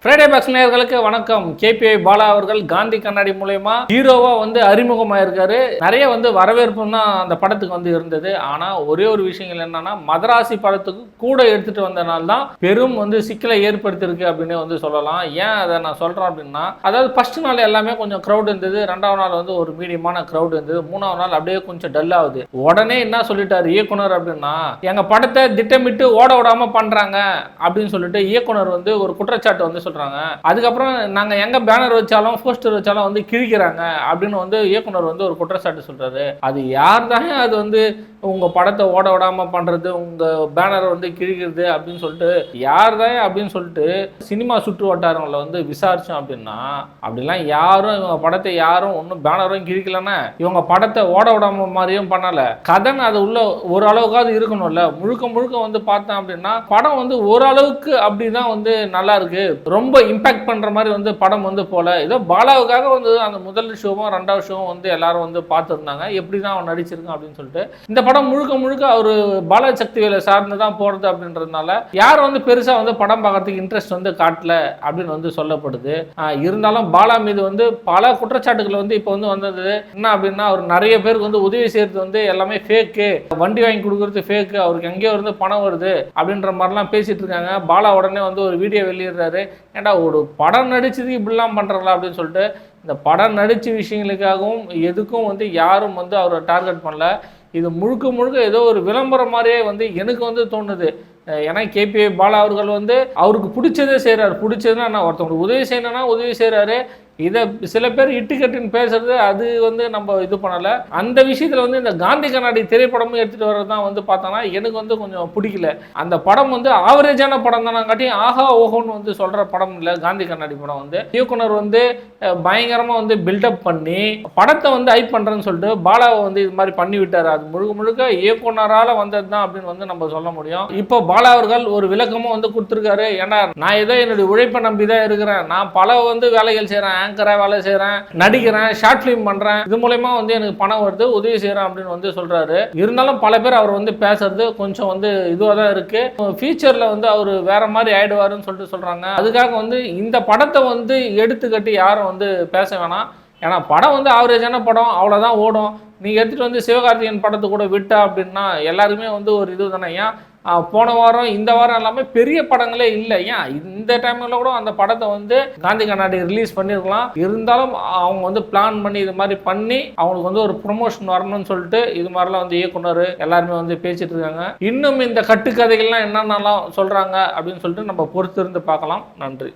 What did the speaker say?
Friday box நேயர்களுக்கு வணக்கம். KPI Bala அவர்கள் காந்தி கண்ணாடி மூலமா ஹீரோவா அறிமுகமாயிருக்காரு. நிறைய வரவேற்பும் தான் அந்த படத்துக்கு இருந்தது. ஆனா ஒரே ஒரு விஷயங்கள் என்னன்னா, மதராசி படத்துக்கு கூட எடுத்துட்டு வந்தனால தான் பெரும் சிக்கலை ஏற்படுத்தியிருக்கு அப்படின்னு சொல்லலாம். ஏன் அதை நான் சொல்றேன் அப்படின்னா, அதாவது ஃபர்ஸ்ட் நாள் எல்லாமே கொஞ்சம் க்ரௌட் இருந்தது, ரெண்டாவது நாள் ஒரு மீடியமான க்ரௌட் இருந்தது, மூணாவது நாள் அப்படியே கொஞ்சம் டல் ஆகுது. உடனே என்ன சொல்லிட்டாரு இயக்குனர் அப்படின்னா, எங்க படத்தை திட்டமிட்டு ஓட விடாம பண்றாங்க அப்படின்னு சொல்லிட்டு இயக்குனர் ஒரு குற்றச்சாட்டு சொல்றாங்க. அதுக்கப்புறம் நாங்க எங்க பேனர் வச்சாலும் போஸ்டர் வச்சாலும் கிழிக்கிறாங்க அப்படின்னு இயக்குனர் ஒரு குற்றச்சாட்டு சொல்றாரு. அது யார் தான் அது உங்க படத்தை ஓட விடாம பண்றது, உங்க பேனர் கிழிக்கிறது அப்படின்னு சொல்லிட்டு யார் தான் அப்படின்னு சொல்லிட்டு சினிமா சுற்று வட்டாரங்களை விசாரிச்சோம் அப்படின்னா, அப்படிலாம் யாரும் இவங்க படத்தை யாரும் ஒன்றும் பேனரும் கிழிக்கலன்னா இவங்க படத்தை ஓட விடாம மாதிரியும் பண்ணல. கதன் அது உள்ள ஓரளவுக்காவது இருக்கணும்ல. முழுக்க முழுக்க பார்த்தேன் அப்படின்னா படம் ஓரளவுக்கு அப்படிதான் நல்லா இருக்கு. ரொம்ப இம்பாக்ட் பண்ற மாதிரி படம் போல ஏதோ பாலாவுக்காக அந்த முதல் ஷோவும் ரெண்டாவது ஷோவும் எல்லாரும் பார்த்துருந்தாங்க, எப்படிதான் அவன் நடிச்சிருக்கான் அப்படின்னு சொல்லிட்டு. இந்த படம் முழுக்க முழுக்க அவரு பாலா சக்திவேலை சார்ந்து தான் போறது அப்படின்றதுனால யாரும் பெருசா படம் பார்க்கறதுக்கு இன்ட்ரெஸ்ட் காட்டல அப்படின்னு சொல்லப்படுது. இருந்தாலும் பாலா மீது பல குற்றச்சாட்டுகள் இப்போ வந்தது. என்ன அப்படின்னா, அவர் நிறைய பேருக்கு உதவி செய்யறது எல்லாமே ஃபேக்கு, வண்டி வாங்கி கொடுக்கறது ஃபேக்கு, அவருக்கு எங்கேயோ பணம் வருது அப்படின்ற மாதிரிலாம் பேசிட்டு இருக்காங்க. பாலா உடனே ஒரு வீடியோ வெளியிடுறாரு, ஏன்டா ஒரு படம் நடிச்சது இப்படிலாம் பண்றீங்களா அப்படின்னு சொல்லிட்டு. இந்த படம் நடிச்ச விஷயங்களுக்காகவும் எதுக்கும் யாரும் அவரை டார்கெட் பண்ணல. இது முழுக்க முழுக்க ஏதோ ஒரு விளம்பரம் மாதிரியே எனக்கு தோணுது. ஏன்னா கேபிஐ பாலா அவர்கள் அவருக்கு பிடிச்சதே செய்கிறாரு. பிடிச்சதுன்னா நான் ஒருத்தவங்களுக்கு உதவி செய்யணும்னா உதவி செய்கிறாரு. இதை சில பேர் இட்டுக்கட்டுன்னு பேசுறது அது நம்ம இது பண்ணலை. அந்த விஷயத்தில் இந்த காந்தி கண்ணாடி திரைப்படமும் எடுத்துகிட்டு வர்றது தான் பார்த்தோன்னா எனக்கு கொஞ்சம் பிடிக்கல. அந்த படம் ஆவரேஜான படம் தானே காட்டி ஆஹா ஓஹோன்னு சொல்கிற படம் இல்லை. காந்தி கண்ணாடி படம் இயக்குனர் பயங்கரமாக பில்டப் பண்ணி படத்தை ஹைப் பண்ணுறேன்னு சொல்லிட்டு பாலாவை இது மாதிரி பண்ணி விட்டார். அது முழுக்க முழுக்க இயக்குனரால் வந்தது தான் அப்படின்னு நம்ம சொல்ல முடியும். இப்போ பாலா அவர்கள் ஒரு விளக்கமும் கொடுத்துருக்காரு. ஏன்னா நான் ஏதோ என்னுடைய உழைப்பை நம்பி தான் இருக்கிறேன், நான் பல வேலைகள் செய்கிறேன், ஆங்கரா வேலை செய்கிறேன், நடிக்கிறேன், ஷார்ட் ஃபிலிம் பண்ணுறேன், இது மூலயமா எனக்கு பணம் வருது, உதவி செய்கிறேன் அப்படின்னு சொல்கிறாரு. இருந்தாலும் பல பேர் அவர் பேசுறது கொஞ்சம் இதுவாக தான் இருக்குது. ஃபியூச்சரில் அவர் வேற மாதிரி ஆயிடுவாருன்னு சொல்லிட்டு சொல்கிறாங்க. அதுக்காக இந்த படத்தை எடுத்துக்கட்டி யாரும் பேச வேணாம். ஏன்னா படம் ஆவரேஜான படம், அவ்வளோதான் ஓடும். நீங்கள் எடுத்துகிட்டு சிவகார்த்திகேயன் படத்தை கூட விட்டா அப்படின்னா எல்லாருமே ஒரு இது தானே. ஏன் போன வாரம் இந்த வாரம் எல்லாமே பெரிய படங்களே இல்லை. ஏன் இந்த டைமில் கூட அந்த படத்தை காந்தி கண்ணாடி ரிலீஸ் பண்ணியிருக்கலாம். இருந்தாலும் அவங்க பிளான் பண்ணி இது மாதிரி பண்ணி அவங்களுக்கு ஒரு ப்ரொமோஷன் வரணும்னு சொல்லிட்டு இது மாதிரிலாம் இயக்குனர் எல்லாருமே பேசிட்டு இருக்காங்க. இன்னும் இந்த கட்டுக்கதைகள்லாம் என்னென்னலாம் சொல்கிறாங்க அப்படின்னு சொல்லிட்டு நம்ம பொறுத்திருந்து பார்க்கலாம். நன்றி.